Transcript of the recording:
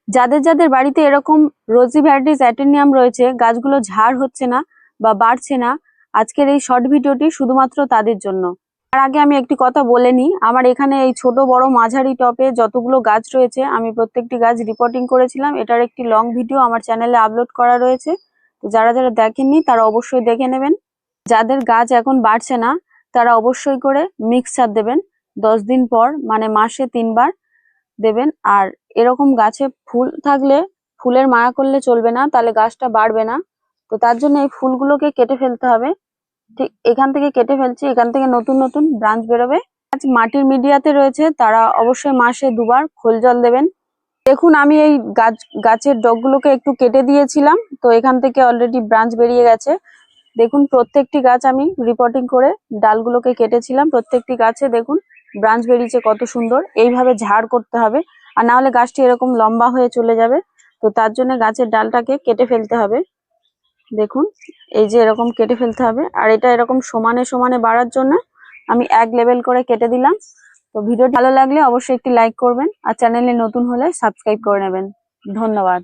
যাদের যাদের বাড়িতে এরকম রোজি ভ্যারাইটিস অ্যাটেনিয়াম রয়েছে, গাছগুলো ঝাড় হচ্ছে না বা বাড়ছে না, আজকের এই শর্ট ভিডিওটি শুধুমাত্র তাদের জন্য। তার আগে আমি একটি কথা বলে নিই, আমার এখানে এই ছোট বড় মাঝারি টবে যতগুলো গাছ রয়েছে আমি প্রত্যেকটি গাছ রিপোর্টিং করেছিলাম। এটার একটি লং ভিডিও আমার চ্যানেলে আপলোড করা রয়েছে, তো যারা যারা দেখেননি তারা অবশ্যই দেখে নেবেন। যাদের গাছ এখন বাড়ছে না তারা অবশ্যই করে মিক্সচার দেবেন 10 দিন পর, মানে মাসে 3 বার দেবেন। আর এরকম গাছে ফুল থাকলে ফুলের মায়া করলে চলবে না, তাহলে গাছটা বাড়বে না। তো তার জন্য এই ফুলগুলোকে কেটে ফেলতে হবে। ঠিক এখান থেকে কেটে ফেলছি, এখান থেকে নতুন নতুন ব্রাঞ্চ বেরোবে। গাছ মাটির মিডিয়াতে রয়েছে তারা অবশ্যই মাসে 2বার খোল জল দেবেন। দেখুন আমি এই গাছের ডগগুলোকে একটু কেটে দিয়েছিলাম, তো এখান থেকে অলরেডি ব্রাঞ্চ বেরিয়ে গেছে। দেখুন প্রত্যেকটি গাছ আমি রিপোর্টিং করে ডালগুলোকে কেটেছিলাম, প্রত্যেকটি গাছে দেখুন ব্রাঞ্চ বেরিয়েছে কত সুন্দর। এইভাবে ঝাড় করতে হবে, আর না হলে গাছটি এরকম লম্বা হয়ে চলে যাবে। তো তার জন্য গাছের ডালটাকে কেটে ফেলতে হবে। দেখুন এই যে এরকম কেটে ফেলতে হবে, আর এটা এরকম সমানে সমানে বাড়ার জন্য আমি 1 লেভেল করে কেটে দিলাম। তো ভিডিও ভালো লাগলে অবশ্যই একটি লাইক করবেন, আর চ্যানেলে নতুন হলে সাবস্ক্রাইব করে নেবেন। ধন্যবাদ।